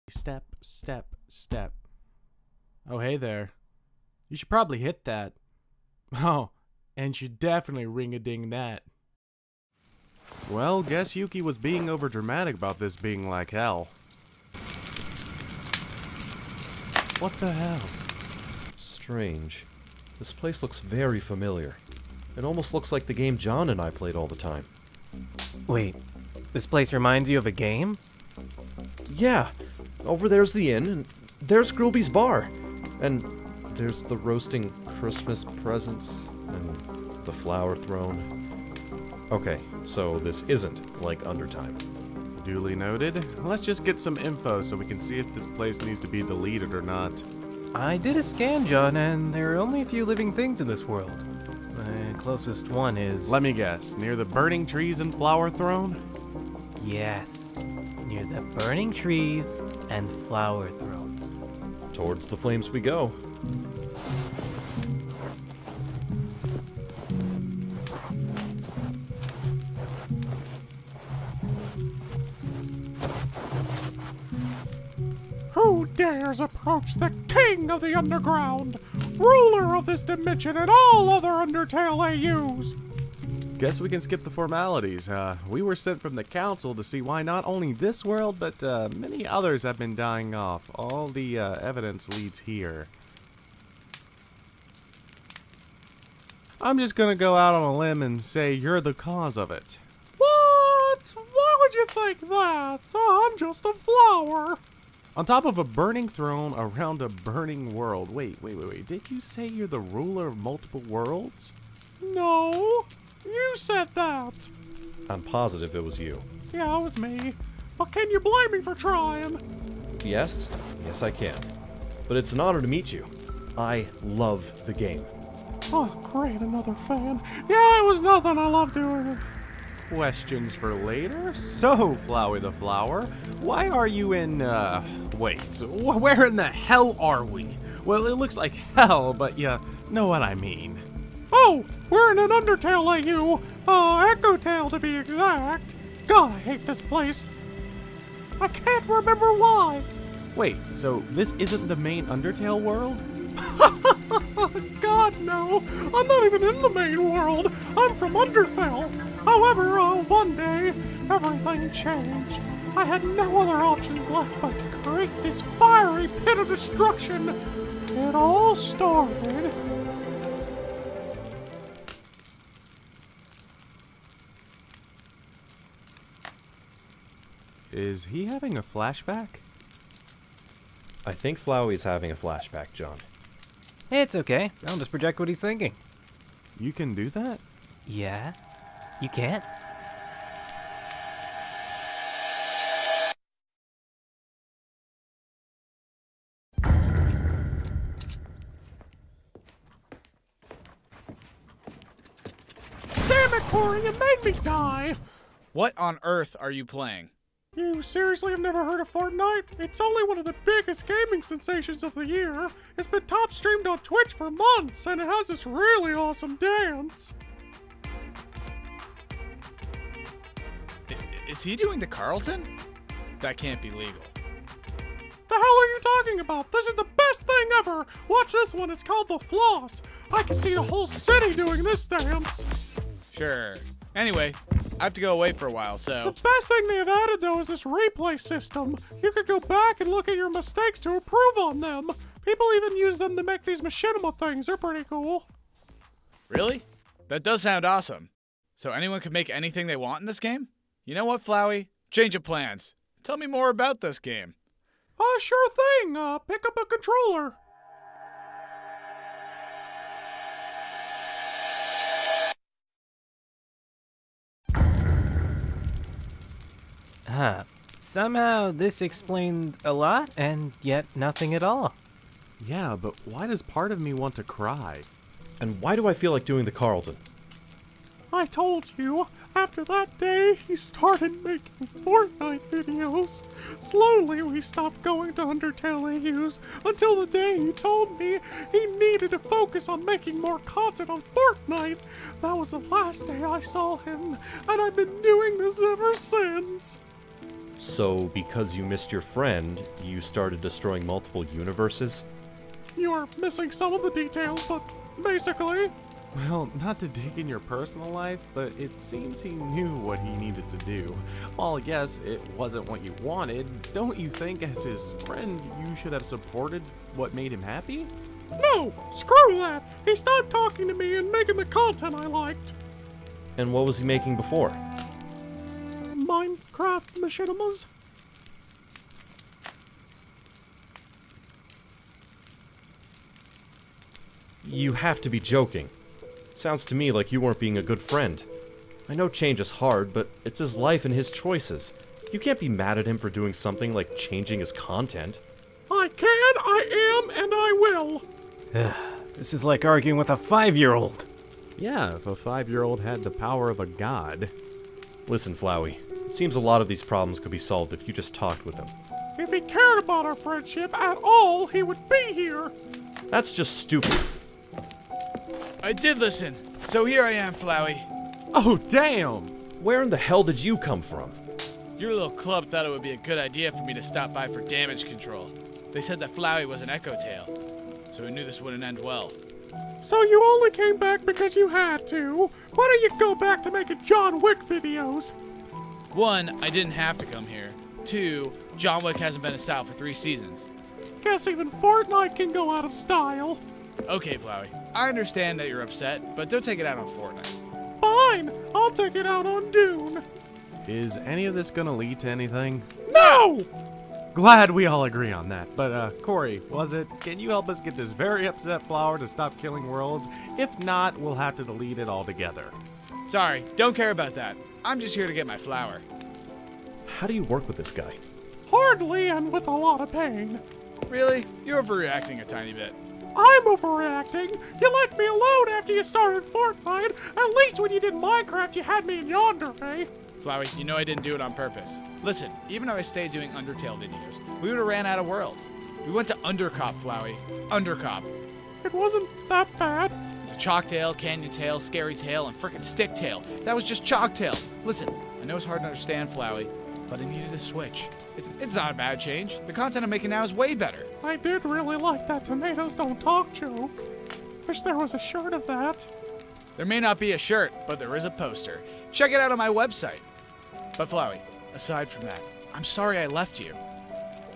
Step, step, step. Oh, hey there. You should probably hit that. Oh, and you definitely ring-a-ding that. Well, guess Yuki was being overdramatic about this being like hell. What the hell? Strange. This place looks very familiar. It almost looks like the game John and I played all the time. Wait, this place reminds you of a game? Yeah, over there's the inn, and there's Grillby's bar. And there's the roasting Christmas presents, and the flower throne. Okay, so this isn't like Undertime. Duly noted. Let's just get some info so we can see if this place needs to be deleted or not. I did a scan, John, and there are only a few living things in this world. The closest one is... Let me guess, near the burning trees and flower throne? Yes, near the burning trees and flower throne. Towards the flames we go. Who dares approach the king of the underground, ruler of this dimension and all other Undertale AUs? Guess we can skip the formalities. We were sent from the council to see why not only this world, but many others have been dying off. All the evidence leads here. I'm just gonna go out on a limb and say you're the cause of it. What? Why would you think that? I'm just a flower. On top of a burning throne around a burning world. Wait. Did you say you're the ruler of multiple worlds? No, you said that. I'm positive it was you. Yeah, it was me. But can you blame me for trying? Yes I can. But it's an honor to meet you. I love the game. Oh, great, another fan. Yeah, it was nothing. I love doing it. Questions for later? So, Flowey the Flower, why are you in, wait, where in the hell are we? Well, it looks like hell, but you know what I mean. Oh, we're in an Undertale AU, Echotale to be exact. God, I hate this place. I can't remember why. Wait, so this isn't the main Undertale world? God, no. I'm not even in the main world. I'm from Undertale. However, one day, everything changed. I had no other options left but to create this fiery pit of destruction. It all started... Is he having a flashback? I think Flowey's having a flashback, John. It's okay. I'll just project what he's thinking. You can do that? Yeah? You can't? Damn it, Corey, you made me die! What on earth are you playing? You seriously have never heard of Fortnite? It's only one of the biggest gaming sensations of the year. It's been top streamed on Twitch for months, and it has this really awesome dance. Is he doing the Carlton? That can't be legal. The hell are you talking about? This is the best thing ever! Watch this one, it's called The Floss. I can see the whole city doing this dance. Sure. Anyway, I have to go away for a while, so... The best thing they have added, though, is this replay system. You could go back and look at your mistakes to improve on them. People even use them to make these machinima things. They're pretty cool. Really? That does sound awesome. So anyone can make anything they want in this game? You know what, Flowey? Change of plans. Tell me more about this game. Sure thing. Pick up a controller. Somehow this explained a lot, and yet nothing at all. Yeah, but why does part of me want to cry? And why do I feel like doing the Carlton? I told you, after that day, he started making Fortnite videos. Slowly, we stopped going to Undertale AUs until the day he told me he needed to focus on making more content on Fortnite. That was the last day I saw him, and I've been doing this ever since. So, because you missed your friend, you started destroying multiple universes? You are missing some of the details, but basically... Well, not to dig in your personal life, but it seems he knew what he needed to do. While yes, it wasn't what you wanted, don't you think as his friend you should have supported what made him happy? No! Screw that! He stopped talking to me and making the content I liked. And what was he making before? Minecraft machinimas? You have to be joking. Sounds to me like you weren't being a good friend. I know change is hard, but it's his life and his choices. You can't be mad at him for doing something like changing his content. I can, I am, and I will. This is like arguing with a 5-year-old. Yeah, if a 5-year-old had the power of a god. Listen, Flowey, it seems a lot of these problems could be solved if you just talked with him. If he cared about our friendship at all, he would be here. That's just stupid. I did listen. So here I am, Flowey. Oh, damn! Where in the hell did you come from? Your little club thought it would be a good idea for me to stop by for damage control. They said that Flowey was an Echotale, so we knew this wouldn't end well. So you only came back because you had to? Why don't you go back to making John Wick videos? 1, I didn't have to come here. 2, John Wick hasn't been in style for 3 seasons. Guess even Fortnite can go out of style. Okay, Flowey, I understand that you're upset, but don't take it out on Fortnite. Fine, I'll take it out on Dune. Is any of this gonna lead to anything? No! Glad we all agree on that. But, Corey, can you help us get this very upset flower to stop killing worlds? If not, we'll have to delete it altogether. Sorry, don't care about that. I'm just here to get my flower. How do you work with this guy? Hardly, and with a lot of pain. Really? You're overreacting a tiny bit. I'm overreacting. You left me alone after you started Fortnite. At least when you did Minecraft, you had me in yonder, eh? Flowey, you know I didn't do it on purpose. Listen, even if I stayed doing Undertale videos, we would have ran out of worlds. We went to Undercop, Flowey. Undercop. It wasn't that bad. To Chalktail, Canyon Tail, Scary Tail, and frickin' Sticktail. That was just Chalktail. Listen, I know it's hard to understand, Flowey, but I needed a switch. It's not a bad change. The content I'm making now is way better. I did really like that tomatoes don't talk joke. Wish there was a shirt of that. There may not be a shirt, but there is a poster. Check it out on my website. But Flowey, aside from that, I'm sorry I left you.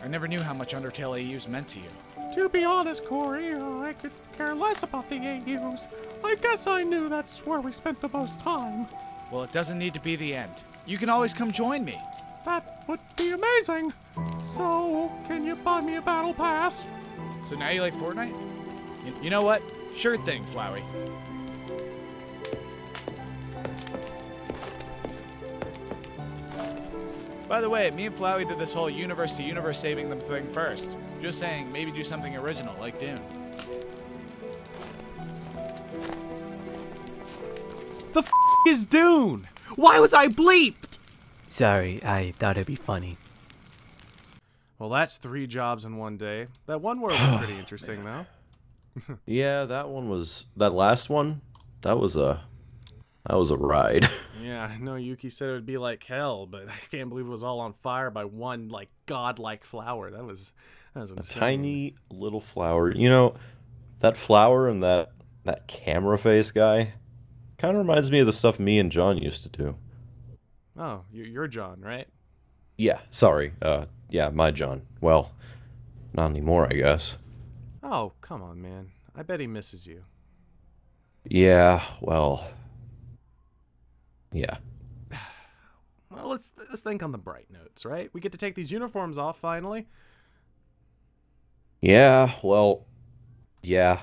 I never knew how much Undertale AUs meant to you. To be honest, Corey, I could care less about the AUs. I guess I knew that's where we spent the most time. Well, it doesn't need to be the end. You can always come join me. That would be amazing. So, can you buy me a battle pass? So now you like Fortnite? You know what? Sure thing, Flowey. By the way, me and Flowey did this whole universe-to-universe saving them thing first. Just saying, maybe do something original, like Dune. The f is Dune? Why was I bleeped? Sorry, I thought it'd be funny. Well, that's 3 jobs in one day. That one world was pretty interesting, though. Yeah, that last one, that was a ride. Yeah, I know Yuki said it would be like hell, but I can't believe it was all on fire by one, like, godlike flower. That was insane. A tiny little flower. You know, that flower and that camera face guy kind of reminds me of the stuff me and John used to do. Oh, you're John, right? Yeah, sorry. Yeah, my John. Well, not anymore, I guess. Oh, come on, man. I bet he misses you. Yeah, well... Yeah. Well, let's think on the bright notes, right? We get to take these uniforms off finally. Yeah, well, yeah,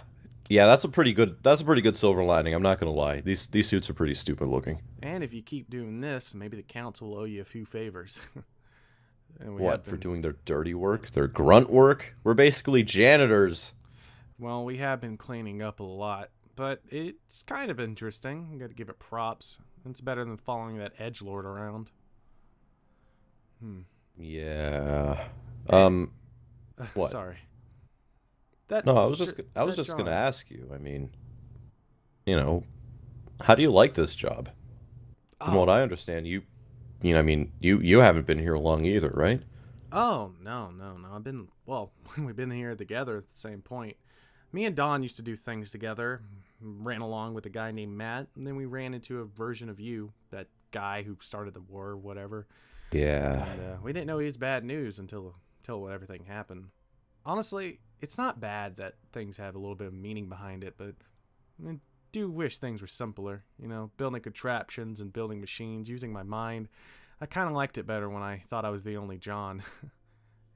that's a pretty good silver lining. I'm not gonna lie. These suits are pretty stupid looking. And if you keep doing this, maybe the council will owe you a few favors. And What, for doing their dirty work, their grunt work? We're basically janitors. Well, we have been cleaning up a lot, but it's kind of interesting. You got to give it props. It's better than following that edgelord around. Yeah. What? Sorry. No, I was just gonna ask you. I mean, you know, how do you like this job? From what I understand, you you know, I mean, you haven't been here long either, right? Oh, no. Well, we've been here together at the same point. Me and Dawn used to do things together. Ran along with a guy named Matt, and then we ran into a version of you, that guy who started the war or whatever. Yeah. And we didn't know he was bad news until everything happened. Honestly, it's not bad that things have a little bit of meaning behind it, but I do wish things were simpler. You know, building contraptions and building machines, using my mind. I kind of liked it better when I thought I was the only John.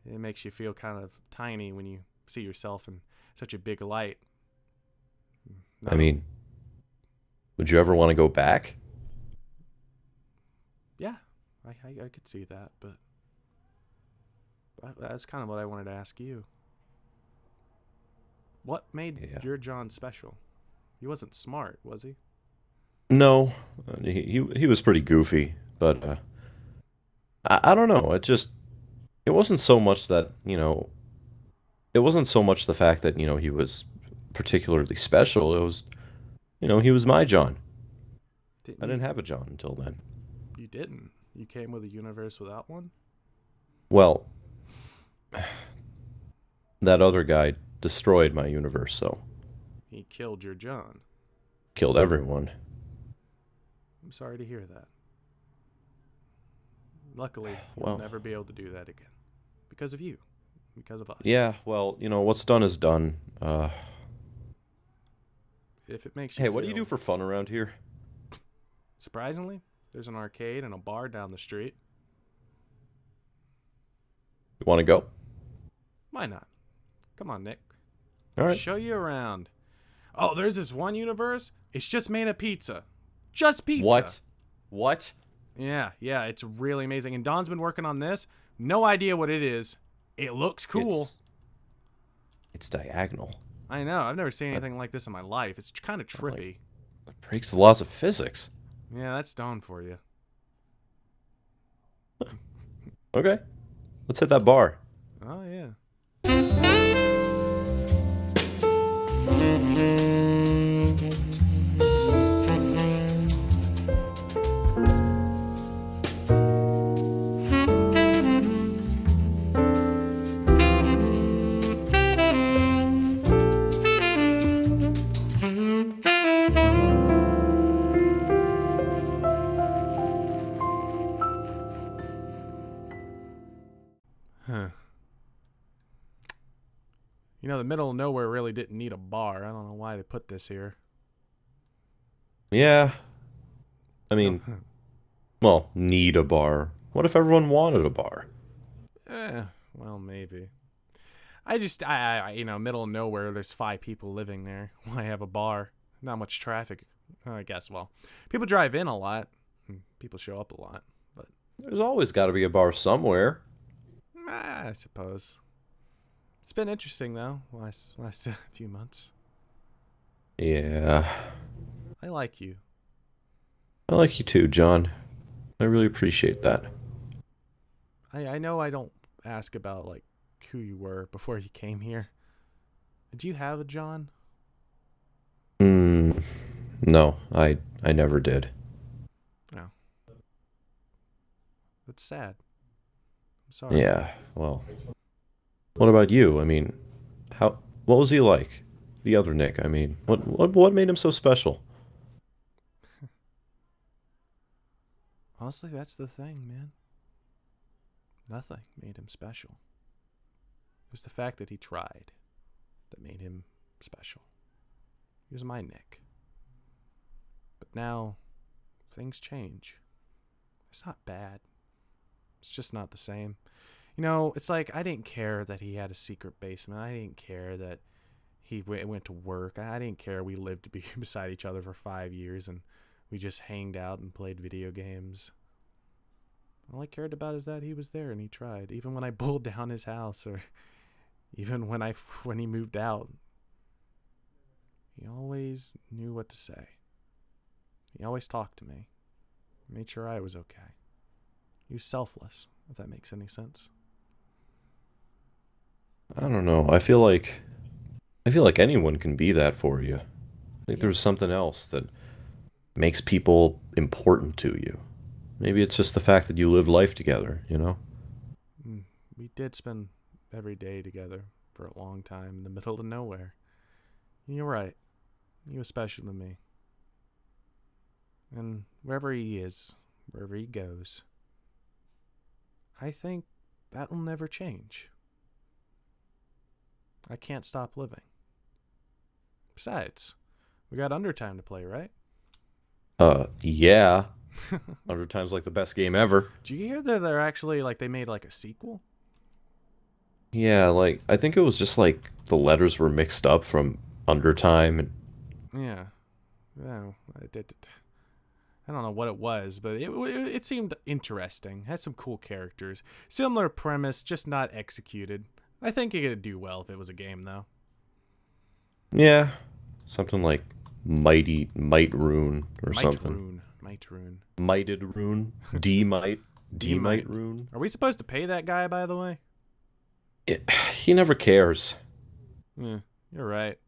It makes you feel kind of tiny when you see yourself in such a big light. No. I mean, would you ever want to go back? Yeah, I could see that, but that's kind of what I wanted to ask you. What made your John special? He wasn't smart, was he? No, he was pretty goofy, but I don't know. It wasn't so much that, you know, it wasn't so much the fact that, you know, he was particularly special. It was, you know, he was my John. I didn't have a John until then. You didn't? You came with a universe without one? Well, that other guy destroyed my universe, so. He killed your John. Killed everyone. I'm sorry to hear that. Luckily, Well, you'll never be able to do that again. Because of you. Because of us. Yeah, well, you know, what's done is done. If it makes you Hey, what do feel... you do for fun around here? Surprisingly, there's an arcade and a bar down the street. You want to go? Why not? Come on, Nick. All right. Show you around. Oh, there's this one universe. It's just made of pizza. Just pizza. What? What? Yeah, it's really amazing. And Don's been working on this. No idea what it is. It looks cool. It's diagonal. I know. I've never seen anything like this in my life. It's kind of trippy. It breaks the laws of physics. Yeah, that's Don for you. Okay. Let's hit that bar. Oh, yeah. You know, the middle of nowhere really didn't need a bar. I don't know why they put this here. Yeah. I mean, well, need a bar. What if everyone wanted a bar? Well, maybe. I you know, middle of nowhere, there's 5 people living there. Why have a bar? Not much traffic, I guess. Well, people drive in a lot. People show up a lot, but There's always got to be a bar somewhere. I suppose. It's been interesting, though, last few months. Yeah. I like you. I like you too, John. I really appreciate that. I know I don't ask about, like, who you were before you came here. Did you have a John? No, I never did. No. That's sad. I'm sorry. Yeah, well. What about you? I mean, what was he like? The other Nick, I mean, what made him so special? Honestly, that's the thing, man. Nothing made him special. It was the fact that he tried that made him special. He was my Nick. But now, things change. It's not bad. It's just not the same. You know, it's like I didn't care that he had a secret basement. I didn't care that he went to work. I didn't care we lived beside each other for 5 years and we just hanged out and played video games. All I cared about is that he was there and he tried. Even when I pulled down his house, or even when he moved out, he always knew what to say. He always talked to me. Made sure I was okay. He was selfless, if that makes any sense. I don't know. I feel like anyone can be that for you. I think there's something else that makes people important to you. Maybe it's just the fact that you live life together, you know? We did spend every day together for a long time in the middle of nowhere. You're right. You especially me. And wherever he is, wherever he goes, I think that'll never change. I can't stop living. Besides, we got Undertime to play, right? Yeah. Undertime's like the best game ever. Did you hear that they're actually, like, they made, like, a sequel? Yeah, like, I think it was just, like, the letters were mixed up from Undertime. And Yeah. Well, I don't know what it was, but it seemed interesting. Has some cool characters. Similar premise, just not executed. I think it could do well if it was a game, though. yeah, something like Might Rune or something. Might Rune. Mighted Rune. D-Might Rune. Are we supposed to pay that guy, by the way? He never cares. Yeah, you're right.